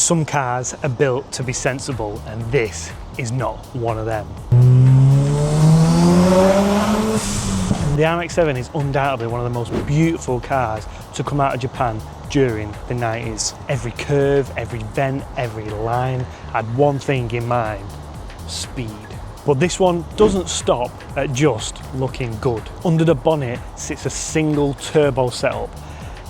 Some cars are built to be sensible, and this is not one of them. The RX-7 is undoubtedly one of the most beautiful cars to come out of Japan during the 90s. Every curve, every vent, every line had one thing in mind: speed. But this one doesn't stop at just looking good. Under the bonnet sits a single turbo setup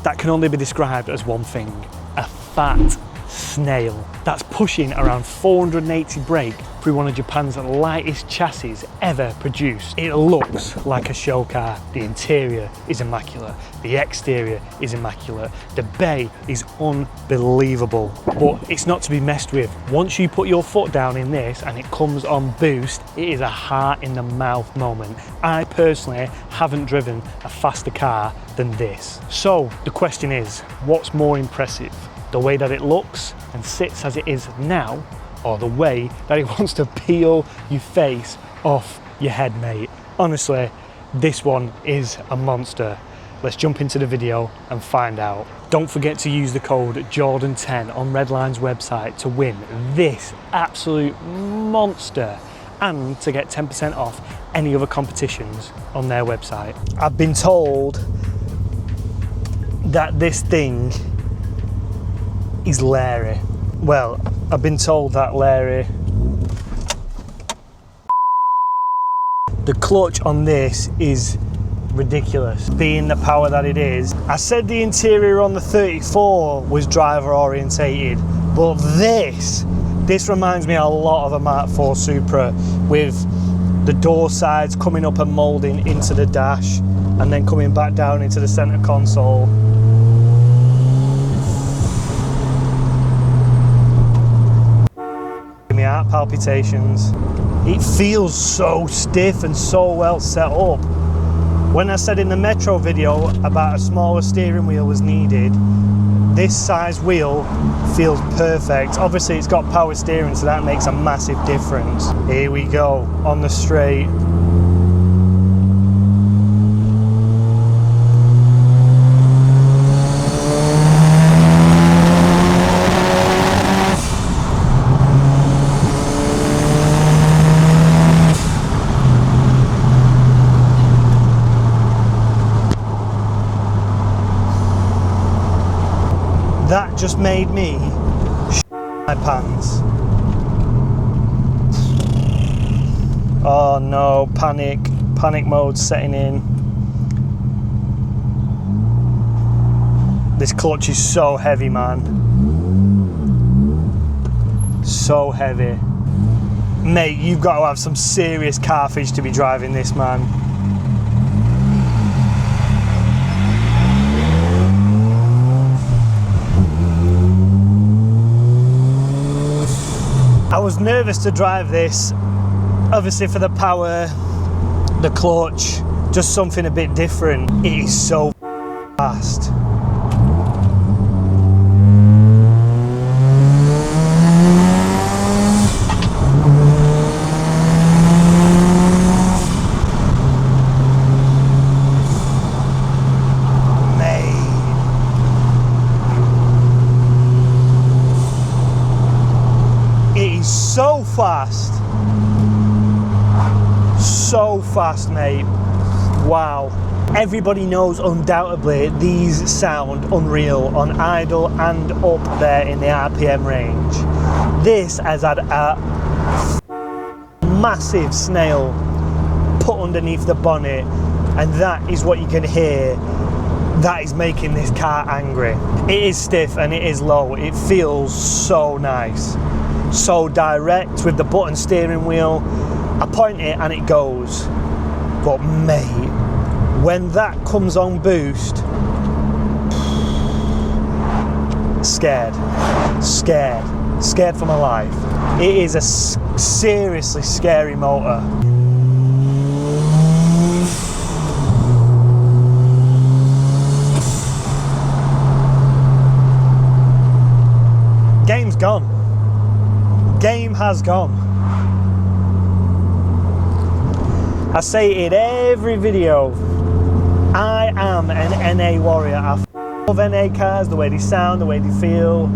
that can only be described as one thing: a fat snail that's pushing around 480 brake through one of Japan's lightest chassis ever produced. It looks like a show car. The interior is immaculate, the exterior is immaculate, the bay is unbelievable, but it's not to be messed with. Once you put your foot down in this and it comes on boost, it is a heart in the mouth moment. I personally haven't driven a faster car than this. So the question is, what's more impressive? The way that it looks and sits as it is now, or the way that it wants to peel your face off your head, mate? Honestly, this one is a monster. Let's jump into the video and find out. Don't forget to use the code Jordan10 on Redline's website to win this absolute monster and to get 10% off any other competitions on their website. I've been told that this thing is Larry. Well, I've been told that Larry. The clutch on this is ridiculous, being the power that it is. I said the interior on the 34 was driver orientated, but this reminds me a lot of a Mark IV Supra, with the door sides coming up and moulding into the dash and then coming back down into the center console. Heart palpitations. It feels so stiff and so well set up. When I said in the Metro video about a smaller steering wheel was needed, this size wheel feels perfect. Obviously it's got power steering, so that makes a massive difference. Here we go on the straight. That just made me my pants. Oh no, panic mode setting in. This clutch is so heavy, man. So heavy. Mate, you've got to have some serious carfage to be driving this, man. I was nervous to drive this, obviously for the power, the clutch, just something a bit different. It is so fast. So fast. So fast, mate. Wow. Everybody knows undoubtedly these sound unreal on idle and up there in the RPM range. This has had a massive snail put underneath the bonnet, and that is what you can hear. That is making this car angry. It is stiff and it is low. It feels so nice. So direct with the button steering wheel. I point it and it goes. But mate, when that comes on boost, scared for my life. It is a seriously scary motor. Game's gone. Game has gone. I say it in every video. I am an NA warrior. I love NA cars, the way they sound, the way they feel.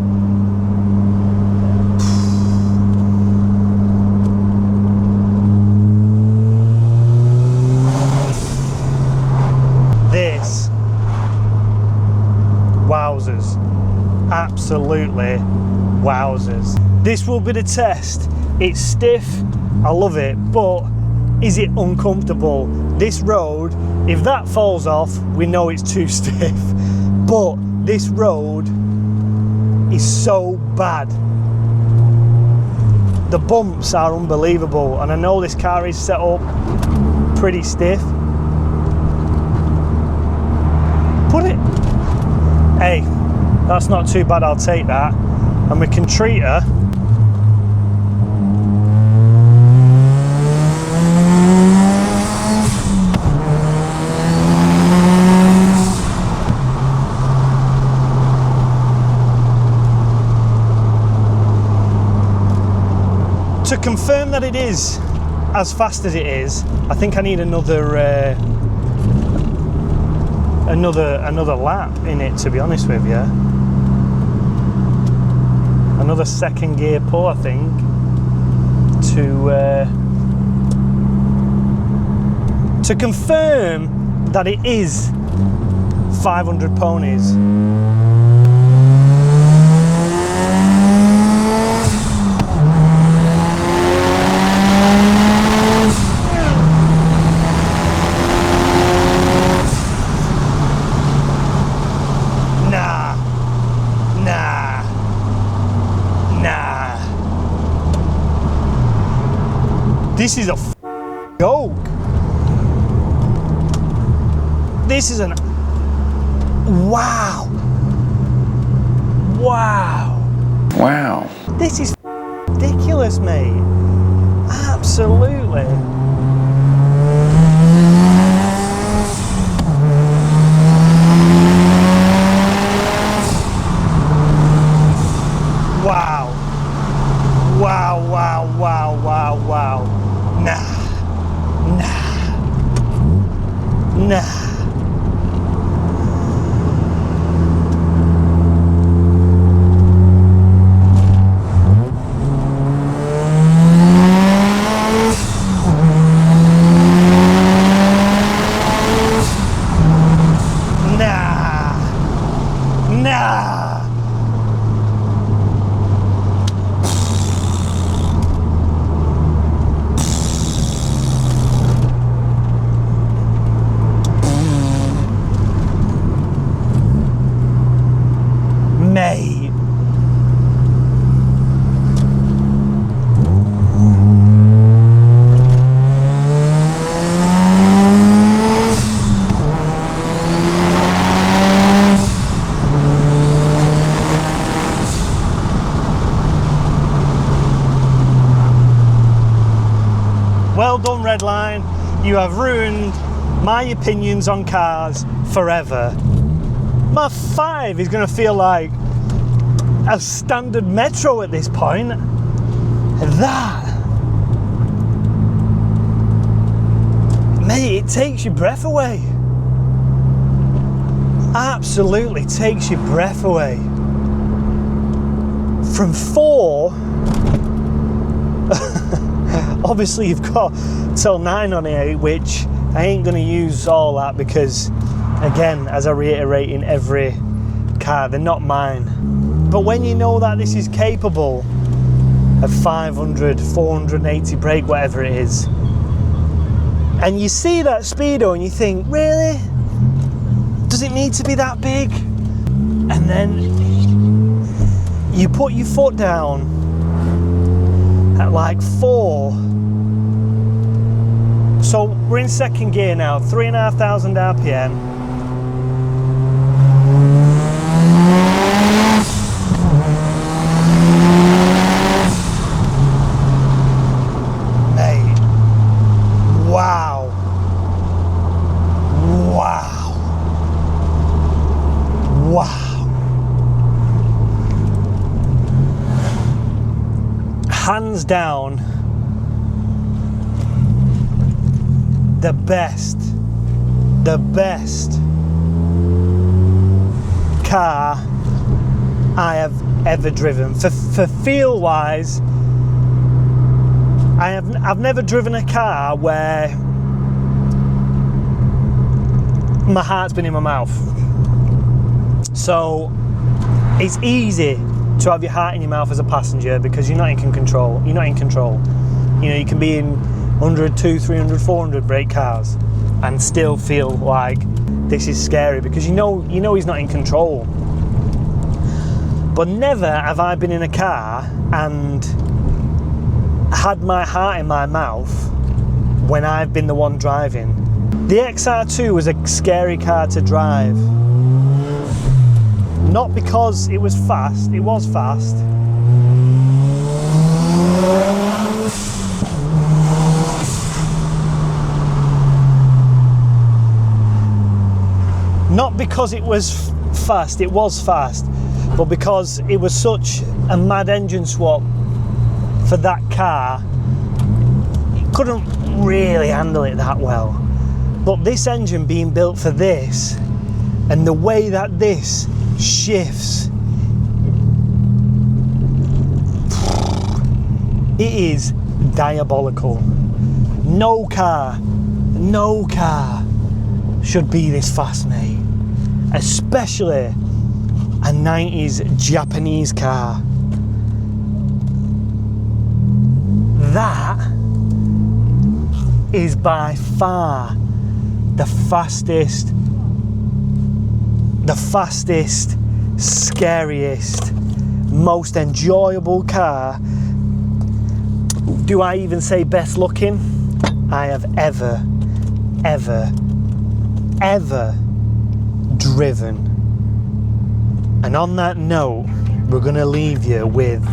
absolutely wowzers. This will be the test. It's stiff, I love it, but is it uncomfortable? This road, if that falls off, we know it's too stiff, but this road is so bad. The bumps are unbelievable, and I know this car is set up pretty stiff. Put it, hey, that's not too bad, I'll take that. And we can treat her. To confirm that it is as fast as it is, I think I need another lap in it, to be honest with you. Another second gear pull, I think, to confirm that it is 500 ponies. This is a joke. This is an wow. This is ridiculous, mate. Absolutely. Wow. Nah. Well done, Redline. You have ruined my opinions on cars forever. My 5 is going to feel like a standard Metro at this point. That, mate, it takes your breath away. Absolutely takes your breath away. From 4, obviously you've got till 9 on here, which I ain't going to use all that because, again, as I reiterate in every car, they're not mine. But when you know that this is capable of 500, 480 brake, whatever it is, and you see that speedo and you think, really? Does it need to be that big? And then you put your foot down at like 4. So we're in second gear now, 3,500 RPM. Mate, wow. Hands down, the best car I have ever driven. For feel wise, I've never driven a car where my heart's been in my mouth. So it's easy to have your heart in your mouth as a passenger because you're not in control. You're not in control. You know, you can be in 100, 200, 300, 400 brake cars and still feel like this is scary because you know he's not in control. But never have I been in a car and had my heart in my mouth when I've been the one driving. The XR2 was a scary car to drive. Not because it was fast, it was fast. Not because it was fast, it was fast, but because it was such a mad engine swap for that car, it couldn't really handle it that well. But this engine being built for this, and the way that this shifts, it is diabolical. No car should be this fast, mate. Especially a 90s Japanese car. That is by far the fastest, scariest, most enjoyable car. Do I even say best looking? I have ever driven. And on that note, we're gonna leave you with